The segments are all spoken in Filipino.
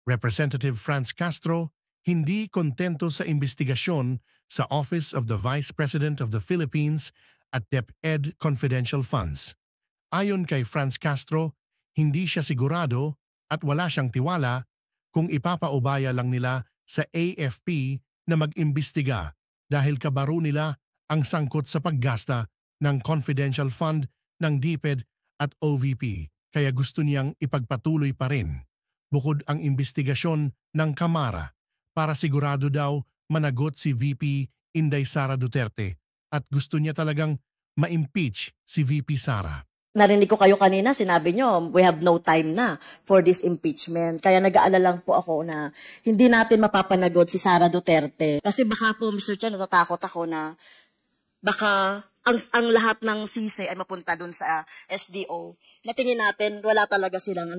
Representative Franz Castro hindi kontento sa investigasyon sa Office of the Vice President of the Philippines at DepEd Confidential Funds. Ayon kay Franz Castro, hindi siya sigurado at wala siyang tiwala kung ipapaubaya lang nila sa AFP na mag-imbestiga dahil kabaro nila ang sangkot sa paggasta ng confidential fund ng DepEd at OVP, kaya gusto niyang ipagpatuloy pa rin. Bukod ang investigasyon ng Kamara para sigurado daw managot si VP Inday Sara Duterte at gusto niya talagang ma-impeach si VP Sara. Narinig ko kayo kanina, sinabi nyo, we have no time na for this impeachment. Kaya nag-aalala lang po ako na hindi natin mapapanagot si Sara Duterte. Kasi baka po, Mr. Chair, natatakot ako na baka ang lahat ng sisi ay mapunta dun sa SDO. Natingin natin, wala talaga silang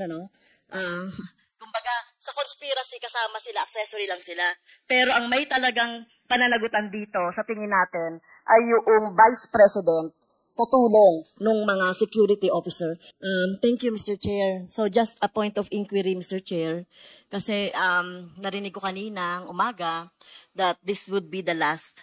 kumbaga, sa conspiracy kasama sila, accessory lang sila. Pero ang may talagang pananagutan dito, sa tingin natin, ay yung Vice President, katulong nung mga security officer. Thank you, Mr. Chair. So just a point of inquiry, Mr. Chair, kasi narinig ko kanina ang umaga that this would be the last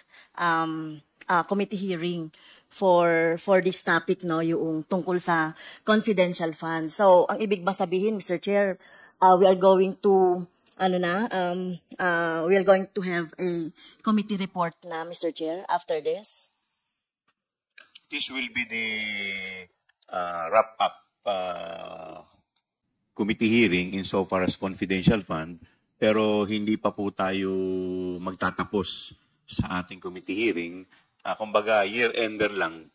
committee hearing for this topic, no, yung tungkol sa confidential funds. So ang ibig ba sabihin, Mr. Chair, we are going to we are going to have a committee report na, Mr. Chair, after this? This will be the wrap-up committee hearing insofar as confidential fund, pero hindi pa po tayo magtatapos sa ating committee hearing. Kumbaga, year-ender lang.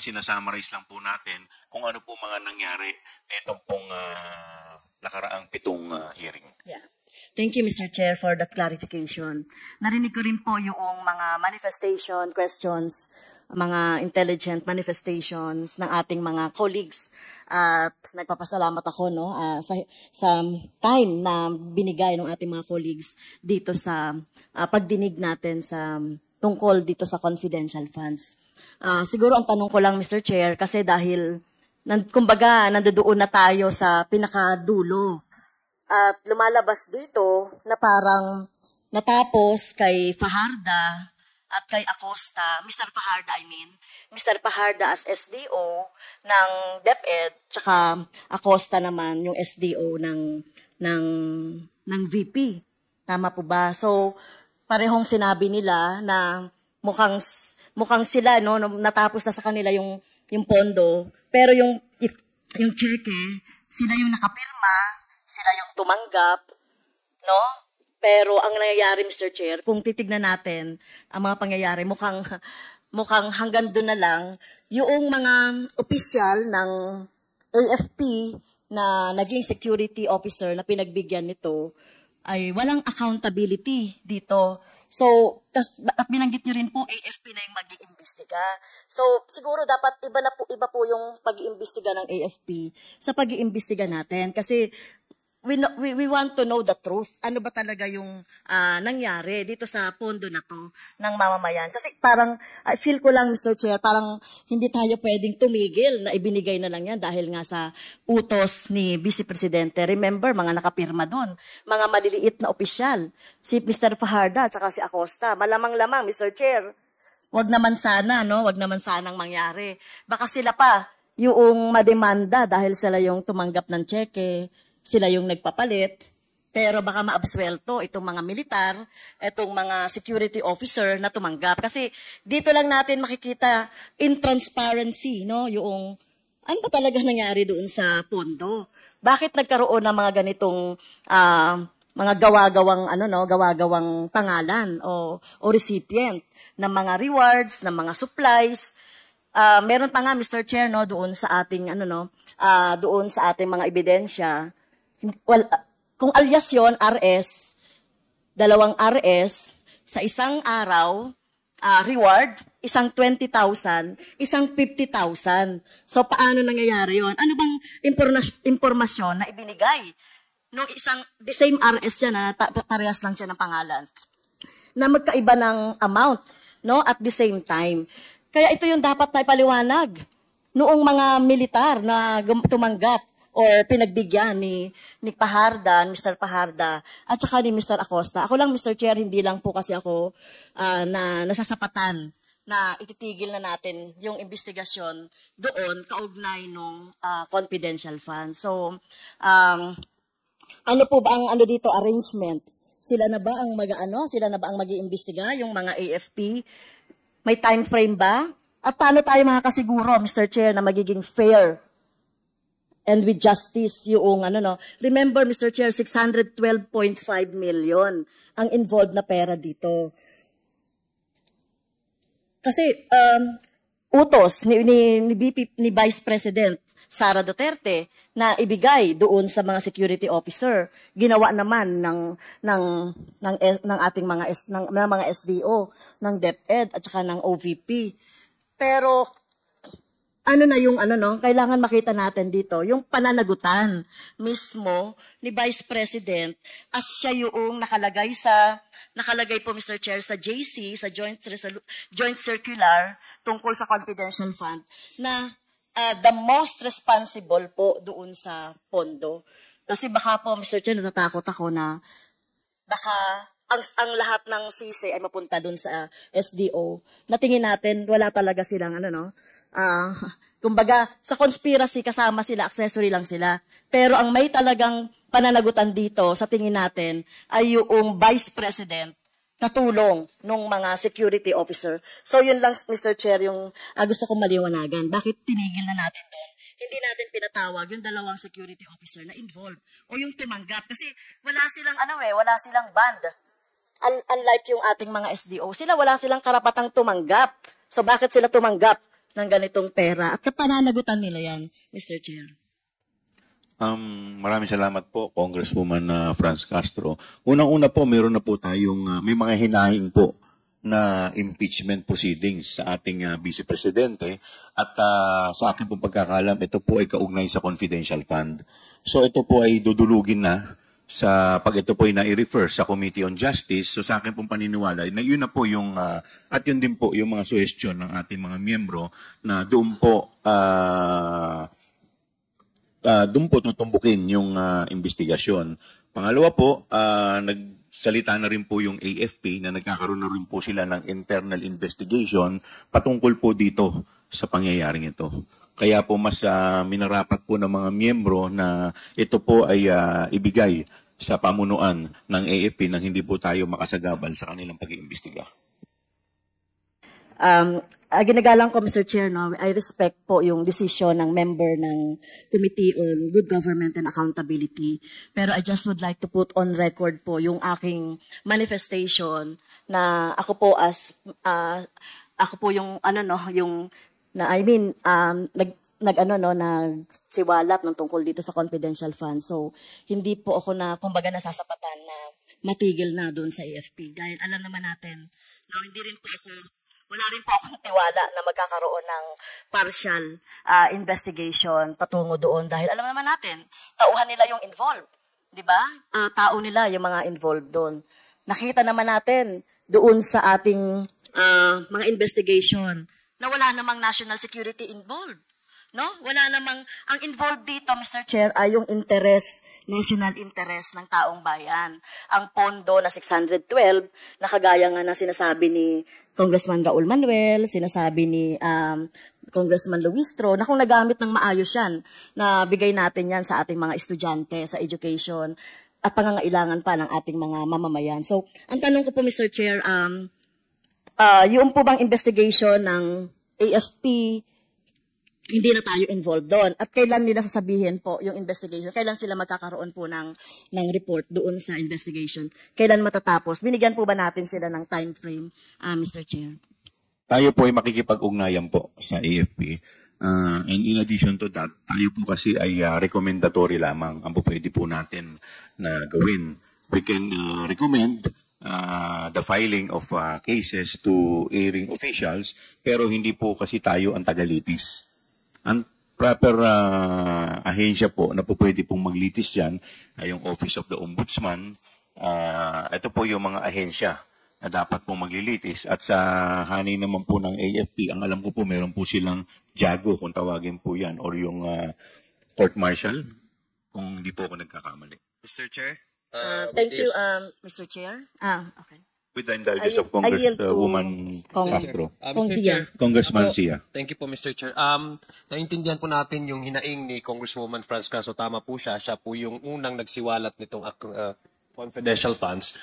Sinasummarize lang po natin kung ano po mga nangyari itong pong nakaraang 7 hearing. Yeah. Thank you, Mr. Chair, for that clarification. Narinig ko rin po yung mga manifestation, questions, mga intelligent manifestations ng ating mga colleagues at nagpapasalamat ako, no, sa time na binigay ng ating mga colleagues dito sa pagdinig natin sa tungkol dito sa confidential funds. Siguro ang tanong ko lang, Mr. Chair, kasi dahil kumbaga nandoon na tayo sa pinakadulo at lumalabas dito na parang natapos kay Fajarda at kay Acosta, Mr. Fajarda, Mr. Fajarda as SDO ng DepEd, tsaka Acosta naman yung SDO ng VP. Tama po ba? So, parehong sinabi nila na mukhang sila, no, natapos na sa kanila yung pondo, pero yung cheque, sila yung nakapirma, sila yung tumanggap, no? Pero ang nangyayari, Mr. Chair, kung titignan natin ang mga pangyayari, mukhang hanggang doon na lang, yung mga opisyal ng AFP na naging security officer na pinagbigyan nito ay walang accountability dito. So, at binanggit nyo rin po, AFP na yung mag-iimbestiga. So, siguro dapat iba po yung pag-iimbestiga ng AFP sa pag-iimbestiga natin. Kasi we want to know the truth. Ano ba talaga yung nangyari dito sa pondo na to ng mamamayan? Kasi parang, I feel ko lang, Mr. Chair, parang hindi tayo pwedeng tumigil na ibinigay na lang yan dahil nga sa utos ni Vice Presidente. Remember, mga nakapirma doon, mga maliliit na opisyal, si Mr. Fajarda at saka si Acosta. Malamang-lamang, Mr. Chair, wag naman sana, no? Wag naman sanang mangyari. Baka sila pa yung mademanda dahil sila yung tumanggap ng cheque, sila yung nagpapalit, pero baka maabswelto itong mga militar, itong mga security officer na tumanggap. Kasi dito lang natin makikita in transparency, no, yung ano ba talaga nangyari doon sa pondo. Bakit nagkaroon ng mga ganitong mga gawa-gawang pangalan o recipient ng mga rewards, ng mga supplies. Meron pa nga, Mr. Chair, no, doon sa ating doon sa ating mga ebidensya. Well, kung alias yun, RS, 2 RS, sa isang araw, reward, isang 20,000, isang 50,000. So, paano nangyayari yun? Ano bang impormasyon na ibinigay? Nung the same RS siya na parehas lang siya ng pangalan, na magkaiba ng amount, no, at the same time. Kaya ito yung dapat na ipaliwanag noong mga militar na tumanggap or pinagbigyan ni Paharda, Mr. Paharda, at saka ni Mr. Acosta. Ako lang, Mr. Chair, hindi lang po kasi ako na nasasapatan na ititigil na natin yung investigasyon doon kaugnay nung confidential fund. So, ano po ba ang dito arrangement? Sila na ba ang sila na ba ang mag-iimbestiga, yung mga AFP? May time frame ba? At paano tayo makakasiguro, Mr. Chair, na magiging fair and with justice yung Remember, Mr. Chair, 612.5 million ang involved na pera dito. Kasi utos ni Vice President Sara Duterte na ibigay doon sa mga security officer, ginawa naman ng ating mga SDO, ng DepEd at saka ng OVP. Pero kailangan makita natin dito yung pananagutan mismo ni Vice President as siya yung nakalagay po, Mr. Chair, sa JC, sa Joint Circular tungkol sa confidential fund na the most responsible po doon sa pondo. Kasi baka po, Mr. Chair, natatakot ako na baka ang lahat ng sisi ay mapunta doon sa SDO. Natingin natin, wala talaga silang kumbaga, sa conspiracy kasama sila, accessory lang sila. Pero ang may talagang pananagutan dito, sa tingin natin, ay yung Vice President katulong ng mga security officer. So yun lang, Mr. Chair, yung gusto kong maliwanagan. Bakit tinigil na natin doon? Hindi natin pinatawag yung dalawang security officer na involved o yung tumanggap. Kasi wala silang band. Unlike yung ating mga SDO, wala silang karapatang tumanggap. So bakit sila tumanggap ng ganitong pera? At kapananagutan nila yan, Mr. Chair. Maraming salamat po, Congresswoman Franz Castro. Unang-una po, meron na po tayong, may mga hinahing po na impeachment proceedings sa ating Vice Presidente at sa aking pong pagkakalam, ito po ay kaugnay sa confidential fund. So ito po ay dudulugin na pag ito po ay na-refer sa Committee on Justice. So sa akin pong paniniwala, na yun na po yung, at yun din po yung mga suggestion ng ating mga miyembro na doon po tutumbukin yung investigasyon. Pangalawa po, nagsalita na rin po yung AFP na nagkakaroon na rin po sila ng internal investigation patungkol po dito sa pangyayaring ito. Kaya po mas minarapat po ng mga miyembro na ito po ay ibigay sa pamunuan ng AFP nang hindi po tayo makasagabal sa kanilang pag-iimbestiga. Ginagalang ko, Mr. Chair, I respect po yung decision ng member ng Committee on Good Government and Accountability. Pero I just would like to put on record po yung aking manifestation na ako po yung nagsiwalat ng tungkol dito sa confidential fund. So, hindi po ako nasasapatan na matigil na doon sa AFP. Dahil alam naman natin, wala rin po akong tiwala na magkakaroon ng partial investigation patungo doon. Dahil alam naman natin, tauhan nila yung involved. Di ba? Tao nila yung mga involved doon. Nakita naman natin doon sa ating mga investigation na wala namang national security involved. No? Wala namang, ang involved dito, Mr. Chair, ay yung national interest ng taong bayan. Ang pondo na 612, nakagaya nga na sinasabi ni Congressman Raul Manuel, sinasabi ni Congressman Luistro, na kung nagamit ng maayos yan, na bigay natin yan sa ating mga estudyante, sa education, at pangangailangan pa ng ating mga mamamayan. So, ang tanong ko po, Mr. Chair, yung po bang investigation ng AFP, hindi na tayo involved doon. At kailan nila sasabihin po yung investigation? Kailan sila magkakaroon po ng report doon sa investigation? Kailan matatapos? Binigyan po ba natin sila ng time frame, Mr. Chair? Tayo po ay makikipag-ugnayan po sa AFP. And in addition to that, tayo po kasi ay recommendatory lamang ang pwede po natin na gawin. We can recommend the filing of cases to erring officials, pero hindi po kasi tayo ang tagalitis. Ang proper ahensya po na po pwede pong maglitis dyan ay yung Office of the Ombudsman. Ito po yung mga ahensya na dapat pong maglilitis. At sa hanay naman po ng AFP, ang alam ko po meron po silang JAGO kung tawagin po yan, or yung court martial. kung hindi po ako nagkakamali. Mr. Chair? Thank you, Mr. Chair. Okay. With the indulgence of I yield to Congresswoman Kong- Castro. Kong Mr. Tia. Chair. Congressman Ako- Sia. Thank you po, Mr. Chair. Naintindihan po natin yung hinaing ni Congresswoman Franz Castro. Tama po siya. Siya po yung unang nagsiwalat nitong confidential funds.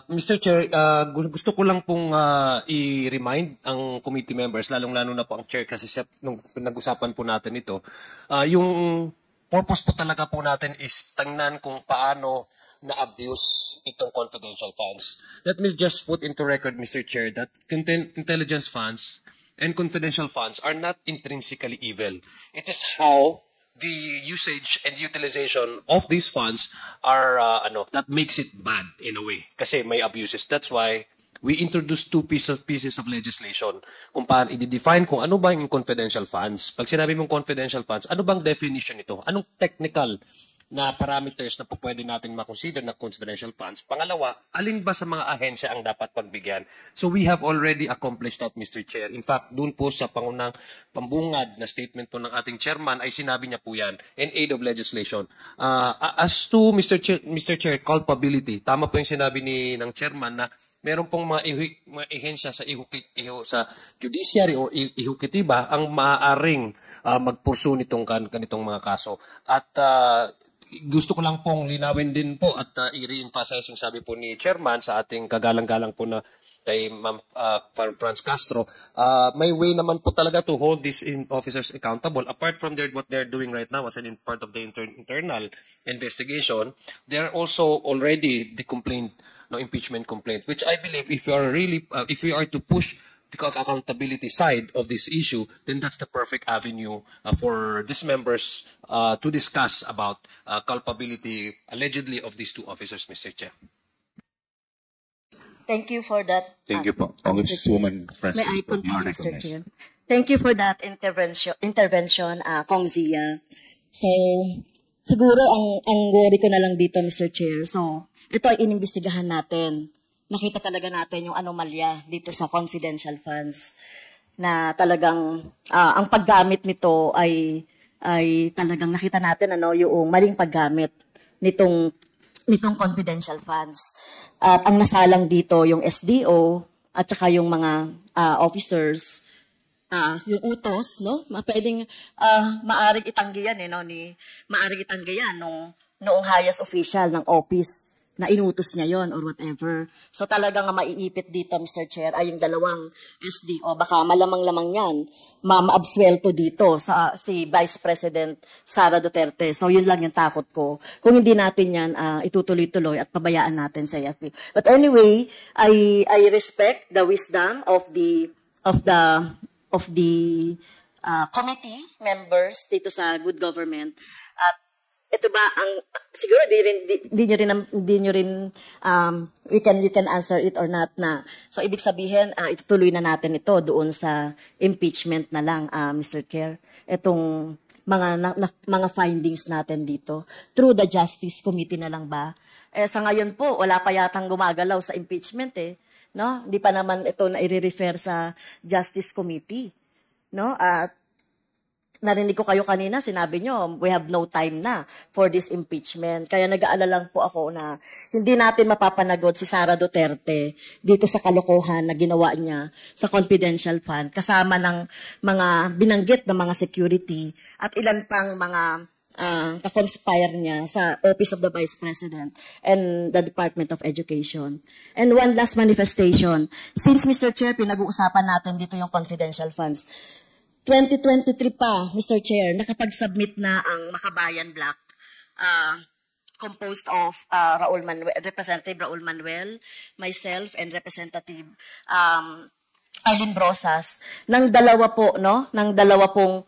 Mr. Chair, gusto ko lang pong i-remind ang committee members, lalong-lalo na po ang chair kasi siya, nung pinag-usapan po natin ito, yung purpose po talaga po natin is tingnan kung paano na-abuse itong confidential funds. Let me just put into record, Mr. Chair, that intelligence funds and confidential funds are not intrinsically evil. It is how the usage and utilization of these funds are, that makes it bad in a way. Kasi may abuses. That's why we introduced two pieces of legislation kung paano i-define kung ano ba yung confidential funds. Pag sinabi mong confidential funds, ano bang definition ito? Anong technical na parameters na po pwede natin makonsider na confidential funds? Pangalawa, alin ba sa mga ahensya ang dapat pagbigyan? So we have already accomplished that, Mr. Chair. In fact, dun po sa pangunang pambungad na statement po ng ating chairman ay sinabi niya po yan in aid of legislation. As to Mr. Chair, culpability, tama po yung sinabi ng chairman na meron pong mga ahensya sa sa judiciary o ihukitiba ang maaaring magpursu nitong ganitong mga kaso. At gusto ko lang pong linawin din po at i-re-emphasize yung sabi po ni Chairman sa ating kagalang-galang po na kay Ma'am Franz Castro. May way naman po talaga to hold these officers accountable. Apart from what they're doing right now as an part of the internal investigation, they're also already the impeachment complaint, which I believe if we are to push the accountability side of this issue, then that's the perfect avenue for these members to discuss about culpability allegedly of these two officers, Mr. Chair. Thank you for that. Thank you po. Congresswoman Franz. May I You are continue, Mr. recognized. Chair? Thank you for that intervention, Kong Zia. So, siguro ang worry ko na lang dito, Mr. Chair. So, ito ay inimbestigahan natin. Nakita talaga natin yung anomalya dito sa confidential funds na talagang ang paggamit nito ay talagang nakita natin yung maling paggamit nitong confidential funds. At ang nasalang dito yung SDO at saka yung mga officers, yung utos, no? Pwedeng maaring itanggihan maaring itanggihan noong highest official ng office na inutos niya yon or whatever. So talagang maiipit dito, Mr. Chair, ay yung dalawang SDO. Baka malamang-lamang yan, ma-absuelto dito si Vice President Sara Duterte. So yun lang yung takot ko. Kung hindi natin yan itutuloy-tuloy at pabayaan natin sa AFP. But anyway, I respect the wisdom of the committee members dito sa good government. At ito ba ang siguro di nyo rin you can answer it or not na. So ibig sabihin itutuloy na natin ito doon sa impeachment na lang, Mr. Chair. Itong mga findings natin dito through the Justice Committee na lang ba? Sa ngayon po wala pa yatang gumagalaw sa impeachment no? Hindi pa naman ito na i-refer sa Justice Committee, no? At narinig ko kayo kanina, sinabi nyo, we have no time na for this impeachment. Kaya nag-aalala lang po ako na hindi natin mapapanagod si Sara Duterte dito sa kalokohan na ginawa niya sa confidential fund, kasama ng mga binanggit na mga security at ilan pang mga ka-conspire niya sa Office of the Vice President and the Department of Education. And one last manifestation. Since, Mr. Chair, pinag-uusapan natin dito yung confidential funds, 2023 pa, Mr. Chair, nakapag-submit na ang Makabayan Block, composed of Representative Raul Manuel, myself, and Representative Arlene Brosas, ng dalawa pong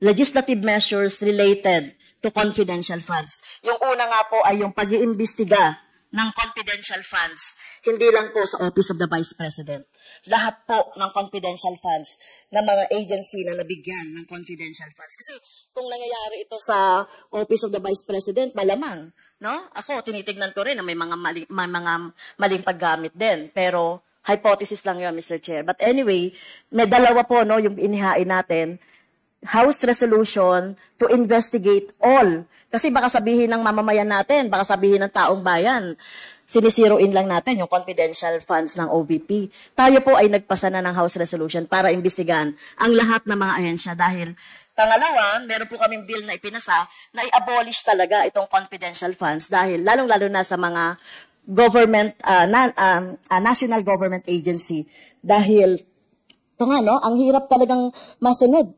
legislative measures related to confidential funds. Yung una nga po ay yung pag-iimbestiga ng confidential funds, hindi lang po sa Office of the Vice President. Lahat po ng confidential funds ng mga agency na nabigyan ng confidential funds. Kasi kung nangyayari ito sa Office of the Vice President, malamang, no? Ako, tinitignan ko rin na may mga maling paggamit din. Pero hypothesis lang yun, Mr. Chair. But anyway, may dalawa po, no, yung inihain natin. House resolution to investigate all. Kasi baka sabihin ng mamamayan natin, baka sabihin ng taong bayan, sinisiroin lang natin yung confidential funds ng OVP. Tayo po ay nagpasa na ng House resolution para imbestigahan ang lahat ng mga ahensya dahil pangalawa, meron po kaming bill na ipinasa na i-abolish talaga itong confidential funds dahil lalong-lalo na sa mga government, national government agency. Dahil, ito nga, no, ang hirap talagang masunod.